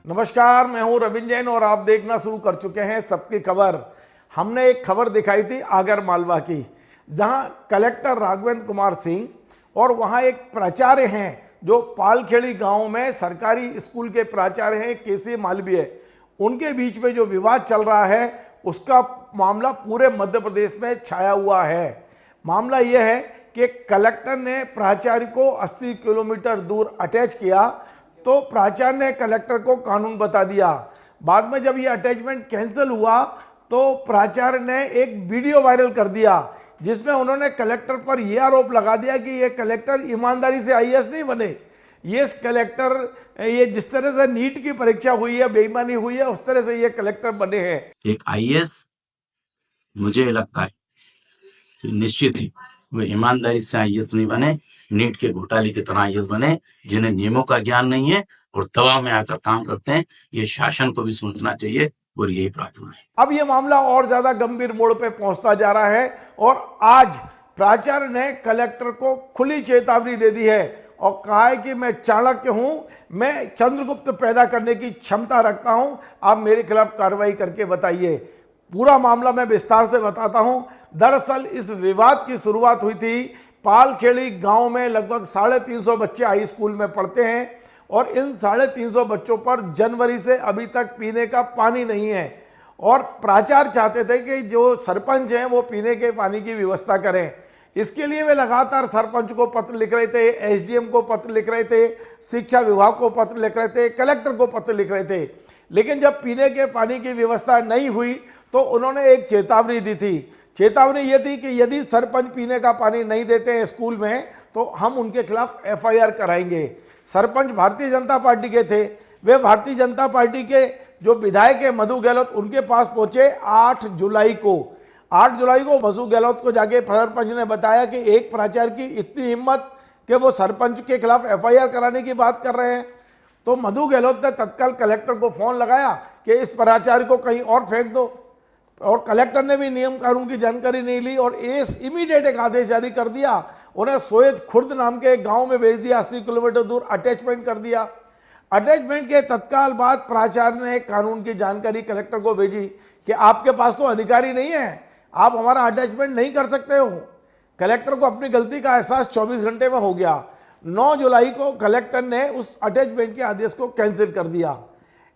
नमस्कार, मैं हूं रविंद्र जैन और आप देखना शुरू कर चुके हैं सबकी खबर। हमने एक खबर दिखाई थी आगर मालवा की, जहां कलेक्टर राघवेंद्र कुमार सिंह और वहां एक प्राचार्य हैं जो पालखेड़ी गांव में सरकारी स्कूल के प्राचार्य हैं, केसी मालवीय। उनके बीच में जो विवाद चल रहा है उसका मामला पूरे मध्य प्रदेश में छाया हुआ है। मामला यह है कि कलेक्टर ने प्राचार्य को 80 किलोमीटर दूर अटैच किया तो प्राचार्य ने कलेक्टर को कानून बता दिया। बाद में जब ये अटैचमेंट कैंसिल हुआ तो प्राचार्य ने एक वीडियो वायरल कर दिया जिसमें उन्होंने कलेक्टर पर यह आरोप लगा दिया कि ये कलेक्टर ईमानदारी से आईएएस नहीं बने। ये कलेक्टर, ये जिस तरह से नीट की परीक्षा हुई है, बेईमानी हुई है, उस तरह से ये कलेक्टर बने हैं। एक आईएएस मुझे लगता है कि निश्चित ही वो ईमानदारी से आईएएस नहीं बने, नीट के घोटाले की तरह आईएएस बने, जिन्हें नियमों का ज्ञान नहीं है और दबाव में आकर काम करते हैं। ये शासन को भी सोचना चाहिए और यही प्रार्थना है। अब ये मामला और ज्यादा गंभीर मोड़ पे पहुंचता जा रहा है और आज प्राचार्य ने कलेक्टर को खुली चेतावनी दे दी है और कहा है कि मैं चाणक्य हूं, मैं चंद्रगुप्त पैदा करने की क्षमता रखता हूं, आप मेरे खिलाफ कार्रवाई करके बताइए। पूरा मामला मैं विस्तार से बताता हूं। दरअसल इस विवाद की शुरुआत हुई थी पालखेड़ी गांव में। लगभग 350 बच्चे हाई स्कूल में पढ़ते हैं और इन 350 बच्चों पर जनवरी से अभी तक पीने का पानी नहीं है और प्राचार्य चाहते थे कि जो सरपंच हैं वो पीने के पानी की व्यवस्था करें। इसके लिए वे लगातार सरपंच को पत्र लिख रहे थे, एसडीएम को पत्र लिख रहे थे, शिक्षा विभाग को पत्र लिख रहे थे, कलेक्टर को पत्र लिख रहे थे। लेकिन जब पीने के पानी की व्यवस्था नहीं हुई तो उन्होंने एक चेतावनी दी थी। चेतावनी ये थी कि यदि सरपंच पीने का पानी नहीं देते हैं स्कूल में तो हम उनके खिलाफ एफआईआर कराएंगे। सरपंच भारतीय जनता पार्टी के थे। वे भारतीय जनता पार्टी के जो विधायक है मधु गहलोत, उनके पास पहुंचे 8 जुलाई को। 8 जुलाई को मधु गहलोत को जाके सरपंच ने बताया कि एक प्राचार्य की इतनी हिम्मत कि वो सरपंच के खिलाफ एफआईआर कराने की बात कर रहे हैं। तो मधु गहलोत ने तत्काल कलेक्टर को फोन लगाया कि इस प्राचार्य को कहीं और फेंक दो, और कलेक्टर ने भी नियम कानून की जानकारी नहीं ली और इमीडिएट एक आदेश जारी कर दिया। उन्हें सोयत खुर्द नाम के एक गांव में भेज दिया, 80 किलोमीटर दूर अटैचमेंट कर दिया। अटैचमेंट के तत्काल बाद प्राचार्य ने कानून की जानकारी कलेक्टर को भेजी कि आपके पास तो अधिकारी नहीं है, आप हमारा अटैचमेंट नहीं कर सकते हो। कलेक्टर को अपनी गलती का एहसास 24 घंटे में हो गया। 9 जुलाई को कलेक्टर ने उस अटैचमेंट के आदेश को कैंसिल कर दिया।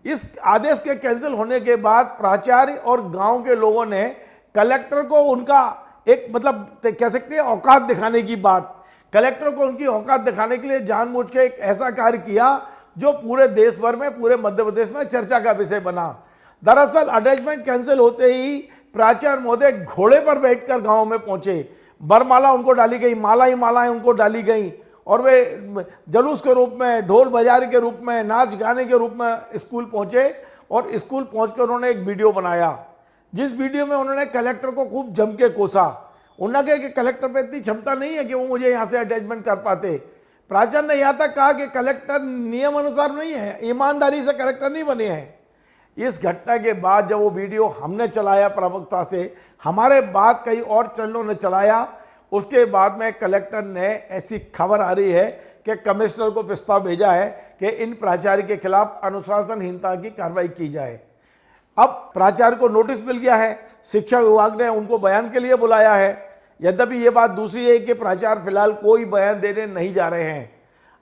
इस आदेश के कैंसिल होने के बाद प्राचार्य और गांव के लोगों ने कलेक्टर को उनका एक कह सकते हैं औकात दिखाने की बात, कलेक्टर को उनकी औकात दिखाने के लिए जानबूझ के एक ऐसा कार्य किया जो पूरे देश भर में, पूरे मध्य प्रदेश में चर्चा का विषय बना। दरअसल अटैचमेंट कैंसिल होते ही प्राचार्य महोदय घोड़े पर बैठकर गांव में पहुंचे। बरमाला उनको डाली गई, माला ही मालाएं उनको डाली गई और वे जुलूस के रूप में, ढोल बजारे के रूप में, नाच गाने के रूप में स्कूल पहुंचे और स्कूल पहुंचकर उन्होंने एक वीडियो बनाया जिस वीडियो में उन्होंने कलेक्टर को खूब जम के कोसा। उन्होंने कहा कि कलेक्टर पे इतनी क्षमता नहीं है कि वो मुझे यहाँ से अटैचमेंट कर पाते। प्राचार्य ने यहाँ तक कहा कि कलेक्टर नियम अनुसार नहीं है, ईमानदारी से कलेक्टर नहीं बने हैं। इस घटना के बाद जब वो वीडियो हमने चलाया प्रमुखता से, हमारे बाद कई और चैनलों ने चलाया, उसके बाद में कलेक्टर ने ऐसी खबर आ रही है कि कमिश्नर को प्रस्ताव भेजा है कि इन प्राचार्य के खिलाफ अनुशासनहीनता की कार्रवाई की जाए। अब प्राचार्य को नोटिस मिल गया है, शिक्षा विभाग ने उनको बयान के लिए बुलाया है। यद्यपि ये बात दूसरी है कि प्राचार्य फिलहाल कोई बयान देने नहीं जा रहे हैं।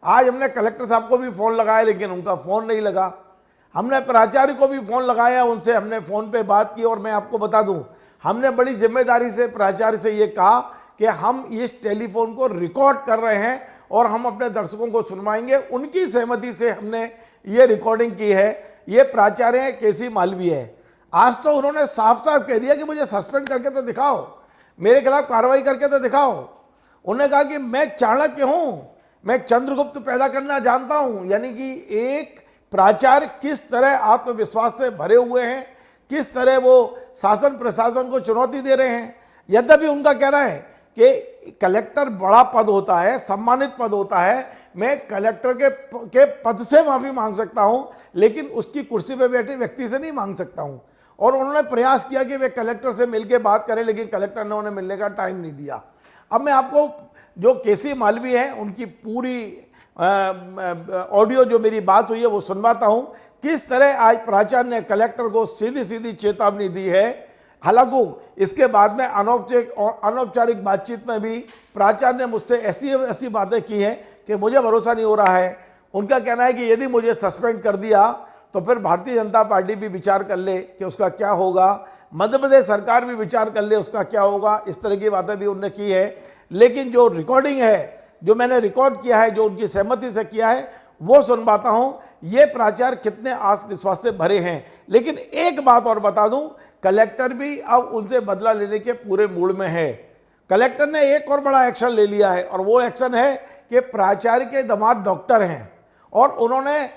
आज हमने कलेक्टर साहब को भी फ़ोन लगाया लेकिन उनका फ़ोन नहीं लगा। हमने प्राचार्य को भी फ़ोन लगाया, उनसे हमने फ़ोन पे बात की और मैं आपको बता दूं, हमने बड़ी जिम्मेदारी से प्राचार्य से ये कहा कि हम इस टेलीफोन को रिकॉर्ड कर रहे हैं और हम अपने दर्शकों को सुनवाएंगे। उनकी सहमति से हमने ये रिकॉर्डिंग की है। ये प्राचार्य हैं केसी मालवीय है। आज तो उन्होंने साफ साफ कह दिया कि मुझे सस्पेंड करके तो दिखाओ, मेरे खिलाफ कार्रवाई करके तो दिखाओ। उन्होंने कहा कि मैं चाणक्य हूँ, मैं चंद्रगुप्त पैदा करना जानता हूँ। यानी कि एक प्राचार्य किस तरह आत्मविश्वास से भरे हुए हैं, किस तरह वो शासन प्रशासन को चुनौती दे रहे हैं। यद्यपि उनका कहना है कि कलेक्टर बड़ा पद होता है, सम्मानित पद होता है, मैं कलेक्टर के पद से माफी मांग सकता हूं लेकिन उसकी कुर्सी पे बैठे व्यक्ति से नहीं मांग सकता हूं। और उन्होंने प्रयास किया कि वे कलेक्टर से मिलकर बात करें लेकिन कलेक्टर ने उन्हें मिलने का टाइम नहीं दिया। अब मैं आपको जो केसी मालवीय हैं उनकी पूरी ऑडियो जो मेरी बात हुई है वो सुनवाता हूं। किस तरह आज प्राचार्य ने कलेक्टर को सीधी सीधी चेतावनी दी है। हालांकि इसके बाद में अनौपचारिक बातचीत में भी प्राचार्य ने मुझसे ऐसी ऐसी बातें की हैं कि मुझे भरोसा नहीं हो रहा है। उनका कहना है कि यदि मुझे सस्पेंड कर दिया तो फिर भारतीय जनता पार्टी भी विचार कर ले कि उसका क्या होगा, मध्य प्रदेश सरकार भी विचार कर ले उसका क्या होगा। इस तरह की बातें भी उन्होंने की है। लेकिन जो रिकॉर्डिंग है, जो मैंने रिकॉर्ड किया है, जो उनकी सहमति से किया है, वो सुनवाता हूं। ये प्राचार्य कितने आत्मविश्वास से भरे हैं। लेकिन एक बात और बता दूं, कलेक्टर भी अब उनसे बदला लेने के पूरे मूड में है। कलेक्टर ने एक और बड़ा एक्शन ले लिया है और वो एक्शन है कि प्राचार्य के दामाद डॉक्टर हैं और उन्होंने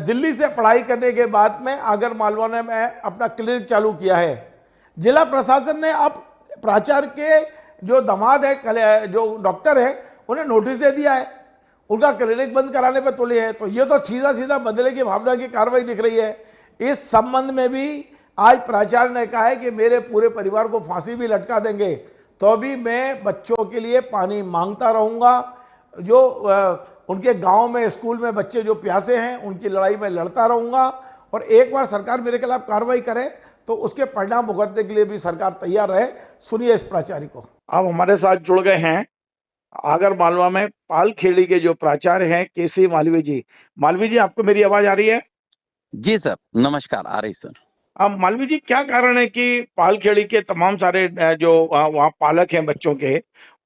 दिल्ली से पढ़ाई करने के बाद में आगर मालवा में अपना क्लिनिक चालू किया है। जिला प्रशासन ने अब प्राचार्य के जो दामाद है, जो डॉक्टर है, उन्हें नोटिस दे दिया है, उनका क्लिनिक बंद कराने पर तुले हैं। तो ये तो सीधा सीधा बदले की भावना की कार्रवाई दिख रही है। इस संबंध में भी आज प्राचार्य ने कहा है कि मेरे पूरे परिवार को फांसी भी लटका देंगे तो भी मैं बच्चों के लिए पानी मांगता रहूंगा। जो उनके गांव में, स्कूल में बच्चे जो प्यासे हैं, उनकी लड़ाई में लड़ता रहूंगा और एक बार सरकार मेरे खिलाफ कार्रवाई करे तो उसके परिणाम भुगतने के लिए भी सरकार तैयार रहे। सुनिए इस प्राचार्य को। आप हमारे साथ जुड़ गए हैं आगर मालवा में पालखेड़ी के जो प्राचार्य हैं केसी मालवीय जी। मालवीय जी, आपको मेरी आवाज आ रही है? जी सर, नमस्कार। आ रही सर। अब मालवीय जी, क्या कारण है कि पालखेड़ी के तमाम सारे जो वहाँ पालक हैं बच्चों के,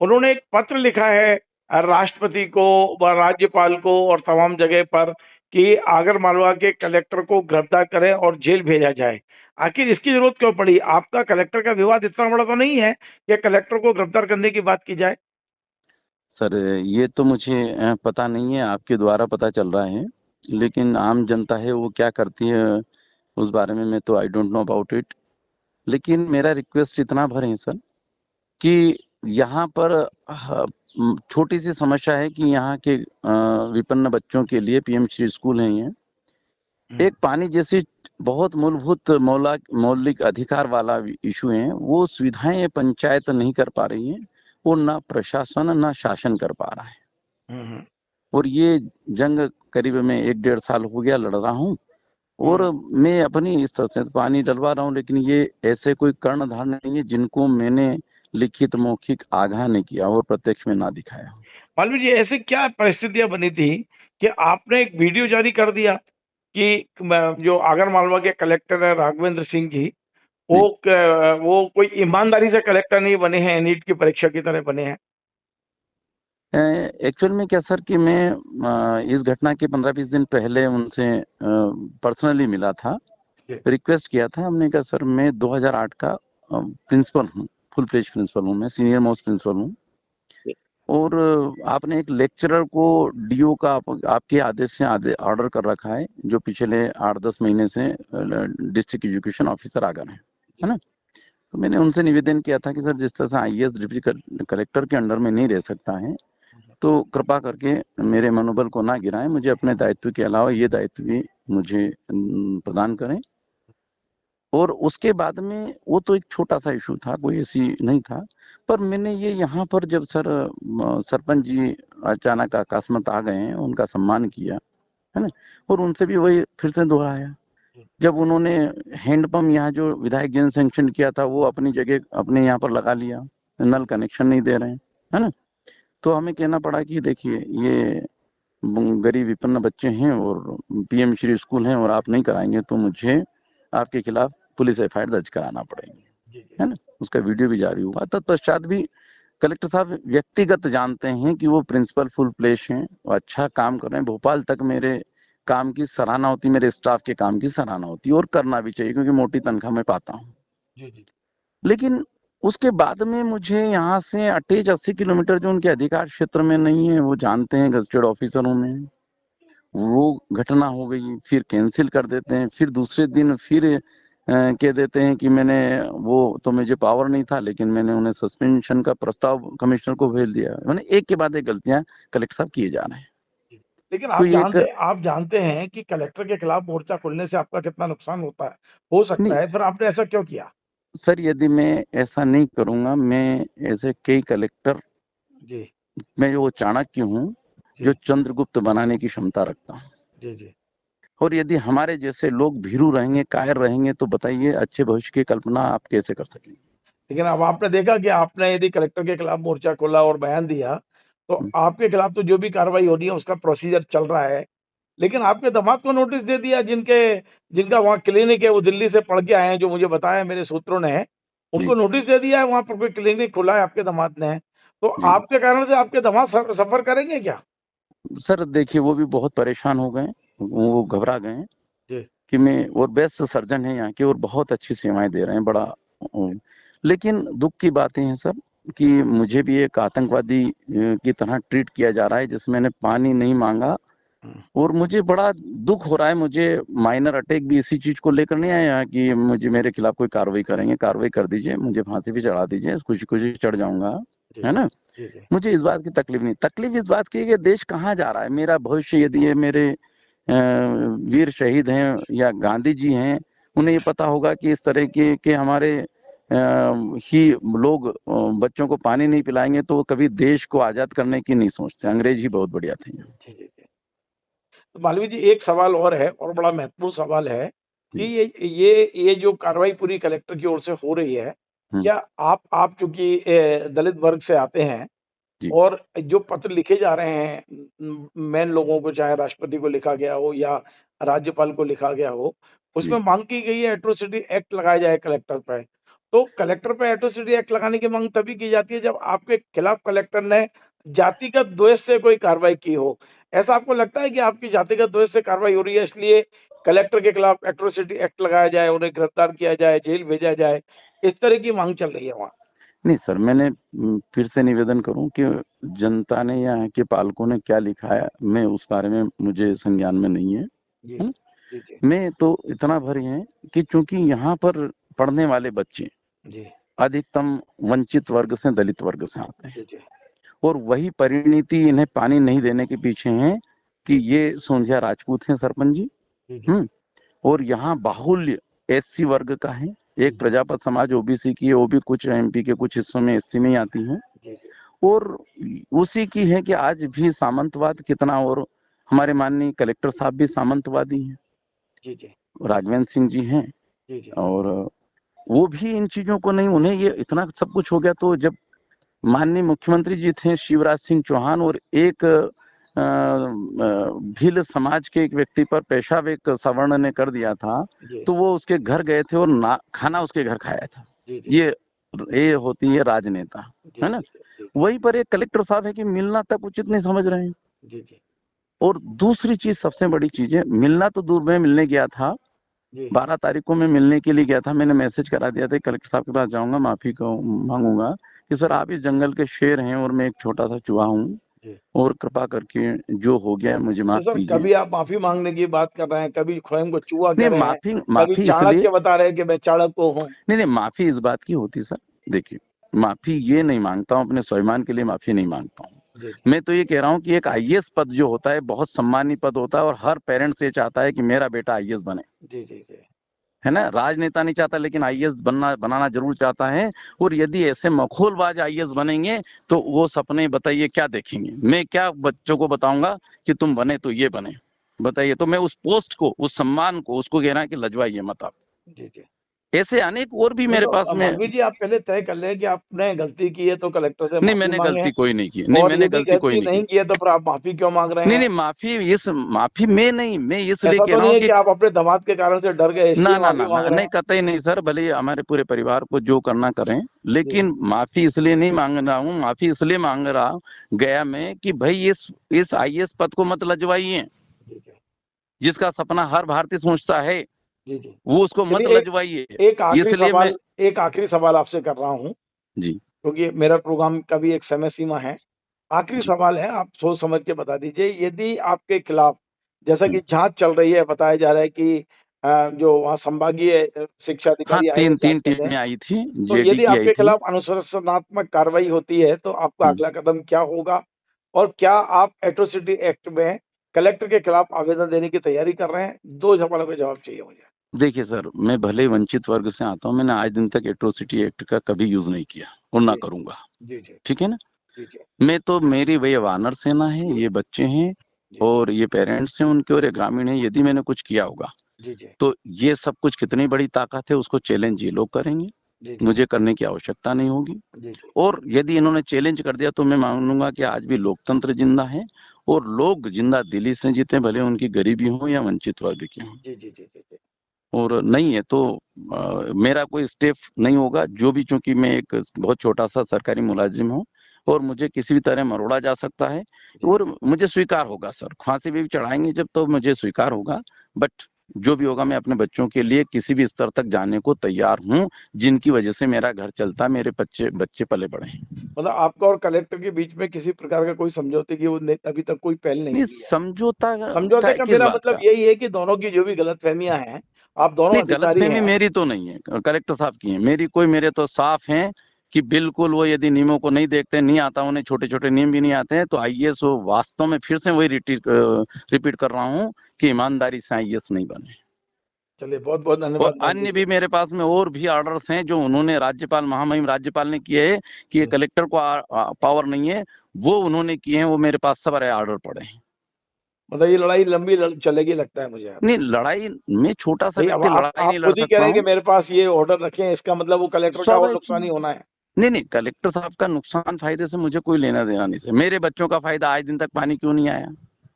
उन्होंने एक पत्र लिखा है राष्ट्रपति को व राज्यपाल को और तमाम जगह पर कि आगर मालवा के कलेक्टर को गिरफ्तार करें और जेल भेजा जाए। आखिर इसकी जरूरत क्यों पड़ी? आपका कलेक्टर का विवाद इतना बड़ा तो नहीं है कि कलेक्टर को गिरफ्तार करने की बात की जाए? सर, ये तो मुझे पता नहीं है, आपके द्वारा पता चल रहा है, लेकिन आम जनता है वो क्या करती है उस बारे में मैं तो I don't know about it. लेकिन मेरा रिक्वेस्ट इतना भर है सर कि यहाँ पर छोटी सी समस्या है कि यहाँ के विपन्न बच्चों के लिए पीएम श्री स्कूल है ये, एक पानी जैसी बहुत मूलभूत मौलिक अधिकार वाला इशू है, वो सुविधाएं पंचायत नहीं कर पा रही है और ना प्रशासन ना शासन कर पा रहा है। और ये जंग करीब में 1-1.5 साल हो गया लड़ रहा हूँ और मैं अपनी इस तरह से पानी डलवा रहा हूँ, लेकिन ये ऐसे कोई कर्णधार नहीं है जिनको मैंने लिखित मौखिक आगाह नहीं किया और प्रत्यक्ष में ना दिखाया। मालवीय जी, ऐसी क्या परिस्थितियां बनी थी कि आपने एक वीडियो जारी कर दिया कि जो आगर मालवा के कलेक्टर है राघवेंद्र सिंह जी, वो कोई ईमानदारी से कलेक्टर नहीं बने हैं, नीट की परीक्षा की तरह बने हैं? एक्चुअल में क्या सर कि मैं इस घटना के 15-20 दिन पहले उनसे पर्सनली मिला था, रिक्वेस्ट किया था। हमने कहा सर मैं 2008 का प्रिंसिपल हूँ, फुल फ्लेज प्रिंसिपल हूँ, मैं सीनियर मोस्ट प्रिंसिपल हूँ और आपने एक लेक्चरर को डीओ का आपके आदेश से ऑर्डर कर रखा है जो पिछले 8-10 महीने से डिस्ट्रिक्ट एजुकेशन ऑफिसर आ गए हैं, है ना। तो मैंने उनसे निवेदन किया था कि सर जिस तरह से आईएएस डिप्टी कलेक्टर के अंडर में नहीं रह सकता है तो कृपा करके मेरे मनोबल को ना गिराएं, मुझे अपने दायित्व के अलावा ये दायित्व भी मुझे प्रदान करें। और उसके बाद में वो तो एक छोटा सा इशू था, कोई ऐसी नहीं था, पर मैंने ये यहाँ पर जब सर सरपंच जी अचानक अकस्मात आ गए हैं, उनका सम्मान किया है ना, और उनसे भी वही फिर से दोहराया। जब उन्होंने हैंडपंप यहाँ जो विधायक जी ने सैंक्शन किया था वो अपनी जगह अपने यहाँ पर लगा लिया, नल कनेक्शन नहीं दे रहे हैं, है ना। तो हमें कहना पड़ा कि देखिए ये गरीब विपन्न बच्चे हैं और पीएम श्री स्कूल हैं और आप नहीं कराएंगे तो मुझे आपके खिलाफ पुलिस एफआईआर दर्ज कराना पड़ेगी, है ना। उसका वीडियो भी जारी हुआ। तत्पश्चात भी कलेक्टर साहब व्यक्तिगत जानते हैं कि वो प्रिंसिपल फुल प्लेस हैं, वो अच्छा काम कर रहे हैं। भोपाल तक मेरे काम की सराहना होती, मेरे स्टाफ के काम की सराहना होती और करना भी चाहिए क्योंकि मोटी तनख्वाह मैं पाता हूँ। लेकिन उसके बाद में मुझे यहाँ से 80 किलोमीटर जो उनके अधिकार क्षेत्र में नहीं है, वो जानते हैं गजटेड ऑफिसरों में, वो घटना हो गई, फिर कैंसिल कर देते हैं, फिर दूसरे दिन फिर कह देते हैं कि मैंने वो तो मुझे पावर नहीं था, लेकिन मैंने उन्हें सस्पेंशन का प्रस्ताव कमिश्नर को भेज दिया। मैंने एक के बाद एक गलतियां कलेक्टर साहब किए जा रहे हैं। लेकिन तो आप जानते हैं कि कलेक्टर के खिलाफ मोर्चा खोलने से आपका कितना नुकसान हो सकता है, फिर आपने ऐसा क्यों किया? सर यदि मैं ऐसा नहीं करूंगा, मैं ऐसे कई कलेक्टर जी, मैं वो चाणक्य हूँ जो चंद्रगुप्त बनाने की क्षमता रखता हूँ। जी, जी। और यदि हमारे जैसे लोग भीरू रहेंगे, कायर रहेंगे, तो बताइए अच्छे भविष्य की कल्पना आप कैसे कर सकेंगे। लेकिन अब आपने देखा कि आपने यदि कलेक्टर के खिलाफ मोर्चा खोला और बयान दिया, तो आपके खिलाफ तो जो भी कार्रवाई होनी है उसका प्रोसीजर चल रहा है। लेकिन आपके दामाद को नोटिस दे दिया, जिनका वहाँ क्लिनिक है, वो दिल्ली से पढ़ के आए हैं, जो मुझे बताया मेरे सूत्रों ने, उनको जी नोटिस दे दिया है, वहाँ पर कोई क्लिनिक खुला है आपके दामाद ने। तो जी आपके कारण से आपके दामाद सफर करेंगे क्या? सर, देखिए वो भी बहुत परेशान हो गए, वो घबरा गए जी कि मैं, और बेस्ट सर्जन है यहाँ के और बहुत अच्छी सेवाएं दे रहे हैं, बड़ा लेकिन दुख की बातें हैं सर कि मुझे भी एक आतंकवादी की तरह ट्रीट किया जा रहा है, जिसमें मैंने पानी नहीं मांगा। और मुझे बड़ा दुख हो रहा है। मुझे माइनर अटैक भी इसी चीज को लेकर नहीं आया कि मुझे, मेरे खिलाफ कोई कार्रवाई करेंगे, कार्रवाई कर दीजिए, मुझे फांसी भी चढ़ा दीजिए, खुशी खुशी चढ़ जाऊंगा, जी है ना। जी जी मुझे इस बात की तकलीफ नहीं, तकलीफ इस बात की है कि देश कहाँ जा रहा है, मेरा भविष्य। यदि ये मेरे वीर शहीद हैं या गांधी जी हैं, उन्हें ये पता होगा कि इस तरह के हमारे ही लोग बच्चों को पानी नहीं पिलाएंगे तो वो कभी देश को आजाद करने की नहीं सोचते। अंग्रेज ही बहुत बढ़िया थे। जी जी जी। तो मालवीय जी, एक सवाल और है और बड़ा महत्वपूर्ण सवाल है कि जी। ये जो कार्रवाई पूरी कलेक्टर की ओर से हो रही है, क्या आप चूंकि दलित वर्ग से आते हैं जी और जो पत्र लिखे जा रहे हैं मेन लोगों को, चाहे राष्ट्रपति को लिखा गया हो या राज्यपाल को लिखा गया हो, उसमें जी मांग की गई है एट्रोसिटी एक्ट लगाया जाए कलेक्टर पे। तो कलेक्टर पे एट्रोसिटी एक्ट लगाने की मांग तभी की जाती है जब आपके खिलाफ कलेक्टर ने जातिगत द्वेष से कोई कार्रवाई की हो। ऐसा आपको लगता है कि आपकी जातिगत द्वेष से कार्रवाई हो रही है, इसलिए कलेक्टर के खिलाफ एट्रोसिटी एक्ट लगाया जाए, उन्हें गिरफ्तार किया जाए, जेल भेजा जाए, इस तरह की मांग चल रही है वहाँ? नहीं सर, मैंने फिर से निवेदन करूं कि जनता ने या यहाँ के पालकों ने क्या लिखा है, मैं उस बारे में, मुझे संज्ञान में नहीं है, जी है ना। जी जी मैं तो इतना भर है कि चूंकि यहाँ पर पढ़ने वाले बच्चे जी अधिकतम वंचित वर्ग से, दलित वर्ग से आते हैं, जी जी और वही परिणति इन्हें पानी नहीं देने के पीछे है कि ये सोंधिया राजपूत हैं सरपंच जी। जी जी और यहाँ बाहुल्य एससी वर्ग का है, एक प्रजापत समाज ओबीसी की है, वो भी कुछ एमपी के कुछ हिस्सों में एससी में ही आती है। जी जी और उसी की है कि आज भी सामंतवाद कितना, और हमारे माननीय कलेक्टर साहब भी सामंतवादी हैं, जी जी राघवेंद्र सिंह जी हैं। जी जी और वो भी इन चीजों को नहीं, उन्हें ये इतना सब कुछ हो गया। तो जब माननीय मुख्यमंत्री जी थे शिवराज सिंह चौहान, और एक भील समाज के एक व्यक्ति पर पेशाब एक सवर्ण ने कर दिया था, जी तो वो उसके घर गए थे और खाना उसके घर खाया था। जी जी ये होती है राजनेता, जी है ना। जी जी वहीं पर एक कलेक्टर साहब है कि मिलना तक उचित नहीं समझ रहे हैं। जी जी और दूसरी चीज, सबसे बड़ी चीज है, मिलना तो दूर में, मिलने गया था, जी 12 तारीख को मैं मिलने के लिए गया था। मैंने मैसेज करा दिया था कलेक्टर साहब के पास जाऊंगा, माफी को मांगूंगा कि सर आप इस जंगल के शेर हैं और मैं एक छोटा सा चूहा हूँ, जी। और कृपा करके जो हो गया मुझे तो माफ सर, कीजिए। कभी आप माफी मांगने की बात कर रहे हैं, कभी स्वयं को चूहा कह नहीं, रहे हैं, माफी कभी माफी इसलिए, चाणक्य बता रहे हैं कि मैं चाणक्य हूँ। नहीं नहीं, माफी इस बात की होती सर, देखिए, माफी ये नहीं मांगता हूँ, अपने स्वाभिमान के लिए माफी नहीं मांगता हूँ। जी जी मैं तो ये कह रहा हूँ कि एक आईएएस पद जो होता है बहुत सम्मानी पद होता है, और हर पेरेंट्स ये चाहता है कि मेरा बेटा आईएएस बने, जी जी जी है ना। राजनेता नहीं चाहता, लेकिन आईएएस बनाना जरूर चाहता है। और यदि ऐसे मखौलबाज आईएएस बनेंगे तो वो सपने बताइए क्या देखेंगे। मैं क्या बच्चों को बताऊंगा कि तुम बने तो ये बने, बताइए। तो मैं उस पोस्ट को, उस सम्मान को, उसको कहना है कि लजवाइए मत आप। जी जी। ऐसे अनेक और भी नहीं मेरे तो पास में। मालवीय जी, आप पहले तय कर लें कि आपने गलती की है तो कलेक्टर से नहीं, माफी मैंने मांगे, गलती कोई नहीं की, नहीं और मैंने यदि गलती कोई गलती नहीं नहीं की। की है तो फिर आप माफी क्यों मांग रहे नहीं हैं? नहीं, माफी में नहीं, मैं इसलिए ऐसा कह तो रहा नहीं हूँ है कि कि आप अपने दामाद के कारण से डर गए ना इसलिए ना माफी ना मांग ना, रहे नहीं हैं? कतई नहीं सर, भले ही हमारे पूरे परिवार को जो करना करें, जी लेकिन माफी इसलिए नहीं मांग रहा हूँ, माफी इसलिए मांग रहा गया मैं कि भाई इस आईएएस पद को मत लजवाइए। जी जी जिसका सपना हर भारतीय सोचता है, जी जी। वो उसको मत चलिए, लजवाइए। एक आखिरी इसलिए मैं, सवाल एक आखिरी सवाल आपसे कर रहा हूँ, जी क्योंकि मेरा प्रोग्राम का भी एक समय सीमा है। आखिरी जी, सवाल है, आप सोच समझ के बता दीजिए, यदि आपके खिलाफ, जैसा कि हम्म। जांच चल रही है, बताया जा रहा है कि जो वहाँ संभागीय शिक्षा हाँ, अधिकारी आए हुए तीन जांच तीन कर रहे हैं, टीमें आई थी, तो जेडी यदि की आई आपके थी। खिलाफ अनुशासनात्मक कार्रवाई होती है तो आपका हम्म। अगला कदम क्या होगा? और क्या आप एट्रोसिटी एक्ट में कलेक्टर के खिलाफ आवेदन देने की तैयारी कर रहे हैं? 2 सवालों का जवाब चाहिए मुझे। देखिए सर, मैं भले ही वंचित वर्ग से आता हूँ, मैंने आज दिन तक एट्रोसिटी एक्ट का कभी यूज नहीं किया और ना जी, करूंगा, जी, जी, ठीक है ना। जी, जी, मैं तो, मेरी वही वानर सेना है, ये बच्चे हैं, और ये पेरेंट्स हैं उनके और ये ग्रामीण हैं, यदि मैंने कुछ किया होगा जी जी तो ये सब कुछ कितनी बड़ी ताकत है उसको चैलेंज ये लोग करेंगे, जी जी मुझे करने की आवश्यकता नहीं होगी। जी जी और यदि इन्होंने चैलेंज कर दिया तो मैं मानूंगा कि आज भी लोकतंत्र जिंदा है और लोग जिंदा दिली से जीते, भले उनकी गरीबी हो या वंचित वर्ग की हो। जी जी जी जी जी और नहीं है तो मेरा कोई स्टेप नहीं होगा, जो भी, चूंकि मैं एक बहुत छोटा सा सरकारी मुलाजिम हूँ और मुझे किसी भी तरह मरोड़ा जा सकता है और मुझे स्वीकार होगा सर, फांसी भी चढ़ाएंगे जब तो मुझे स्वीकार होगा, बट जो भी होगा मैं अपने बच्चों के लिए किसी भी स्तर तक जाने को तैयार हूँ, जिनकी वजह से मेरा घर चलता, मेरे बच्चे बच्चे पले बड़े हैं। मतलब आपका और कलेक्टर के बीच में किसी प्रकार का कोई समझौते की वो अभी तक कोई पहल नहीं नहीं, की है? समझौता समझौते का किस मेरा बात मतलब का? यही है कि दोनों की जो भी गलतफहमियां हैं, आप दोनों नहीं, अधिकारी गलतफहमी हैं। मेरी तो नहीं है, कलेक्टर साहब की है, मेरी कोई, मेरे तो साफ है कि बिल्कुल वो यदि नियमों को नहीं देखते, नहीं आता उन्हें, छोटे छोटे नियम भी नहीं आते हैं, तो आईएएस वो वास्तव में फिर से वही रिपीट कर रहा हूँ कि ईमानदारी से आईएएस नहीं बने। चलिए बहुत बहुत और धन्यवाद मंजू अन्य जी। भी मेरे पास में और भी ऑर्डर्स हैं जो उन्होंने राज्यपाल, महामहिम राज्यपाल ने किए हैं कि ये कलेक्टर को पावर नहीं है, वो उन्होंने किए हैं, वो मेरे पास सब ऑर्डर पड़े हैं। मतलब ये लड़ाई लंबी चलेगी लगता है मुझे। नहीं, लड़ाई, मैं छोटा सा नहीं, अब व्यक्ति लड़ाई आप नहीं लड़ खुद ही कह सकता रहे हैं कि हूँ। मेरे पास ये ऑर्डर रखे हैं, इसका मतलब वो कलेक्टर का और स्वाभाविक, नुकसान ही होना है। नहीं नहीं, कलेक्टर साहब का नुकसान फायदे से मुझे कोई लेना देना नहीं। से मेरे बच्चों का फायदा, आज दिन तक पानी क्यों नहीं आया,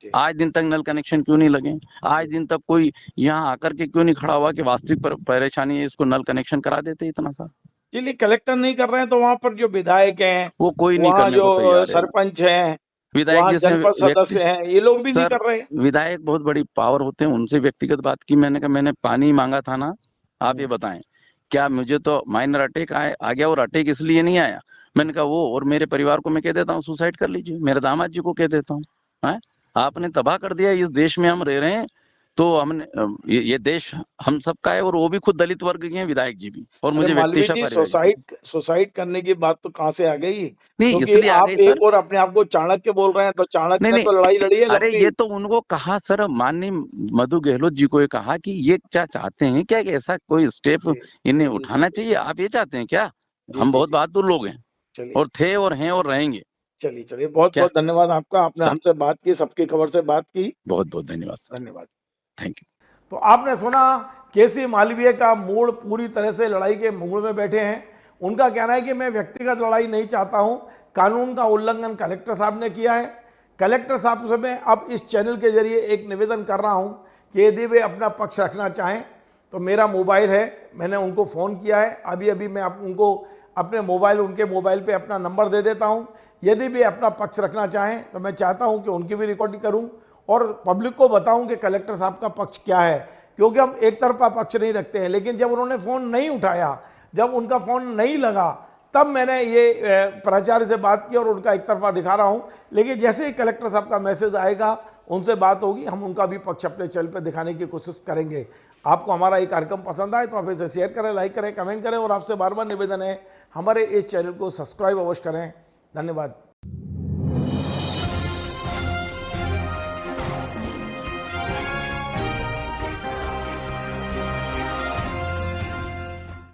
जी आज दिन तक नल कनेक्शन क्यों नहीं लगे, आज दिन तक कोई यहाँ आकर के क्यों नहीं खड़ा हुआ कि वास्तविक परेशानी है, इसको नल कनेक्शन करा देते इतना सा। चलिए, कलेक्टर नहीं कर रहे हैं तो वहां पर जो विधायक हैं, वो कोई नहीं वहाँ करने जो को तैयार है। सरपंच हैं, विधायक वहाँ जैसे जनपद व्यक्ति, सदस्य हैं, ये लोग भी नहीं सर, कर रहे हैं। विधायक बहुत बड़ी पावर होते हैं, उनसे व्यक्तिगत बात की, मैंने कहा मैंने पानी मांगा था ना, आप ये बताएं, क्या मुझे तो माइनर अटैक आ गया, और अटैक इसलिए नहीं आया, मैंने कहा वो और मेरे परिवार को मैं कह देता हूँ सुसाइड कर लीजिए, मेरे दामाद जी को कह देता हूँ, हैं? आपने तबाह कर दिया इस देश में हम रह रहे हैं, तो हमने ये देश हम सबका है, और वो भी खुद दलित वर्ग के हैं विधायक जी भी, और अरे मुझे मालवीय व्यक्तिशः जी, परिवार जी। सुसाइड करने की बात तो कहाँ से आ गई? नहीं, क्योंकि इसलिए आ आप गई सर, एक और अपने आप को चाणक्य बोल रहे हैं, तो चाणक्य नहीं ने नहीं, तो लड़ाई लड़ी है अरे लंबी। ये तो उनको कहा सर, माननीय मधु गहलोत जी को ये कहा कि ये क्या चाहते हैं क्या, कि ऐसा कोई स्टेप जी इन्हें जी जी जी उठाना चाहिए, आप ये चाहते हैं क्या? जी हम जी बहुत जी। बहादुर लोग हैं, चलिए और थे और हैं और रहेंगे। चलिए चलिए, बहुत क्या बहुत धन्यवाद आपका, आपने सब, हमसे बात की, सबकी खबर से बात की। बहुत बहुत धन्यवाद सर, धन्यवाद। Thank you. तो आपने सुना, केसी मालवीय का मूड पूरी तरह से लड़ाई के मूड में बैठे हैं। उनका कहना है कि मैं व्यक्तिगत लड़ाई नहीं चाहता हूं, कानून का उल्लंघन कलेक्टर साहब ने किया है। कलेक्टर साहब से मैं अब इस चैनल के जरिए एक निवेदन कर रहा हूं कि यदि वे अपना पक्ष रखना चाहें तो मेरा मोबाइल है, मैंने उनको फ़ोन किया है, अभी अभी मैं उनको अपने मोबाइल, उनके मोबाइल पे अपना नंबर दे देता हूं। यदि वे अपना पक्ष रखना चाहें तो मैं चाहता हूं कि उनकी भी रिकॉर्डिंग करूं और पब्लिक को बताऊं कि कलेक्टर साहब का पक्ष क्या है, क्योंकि हम एक तरफा पक्ष नहीं रखते हैं। लेकिन जब उन्होंने फ़ोन नहीं उठाया, जब उनका फ़ोन नहीं लगा, तब मैंने ये प्राचार्य से बात की और उनका एक तरफा दिखा रहा हूं। लेकिन जैसे ही कलेक्टर साहब का मैसेज आएगा, उनसे बात होगी, हम उनका भी पक्ष अपने चैनल पर दिखाने की कोशिश करेंगे। आपको हमारा ये कार्यक्रम पसंद आए तो आप इसे शेयर करें, लाइक करें, कमेंट करें, और आपसे बार बार निवेदन है हमारे इस चैनल को सब्सक्राइब अवश्य करें। धन्यवाद।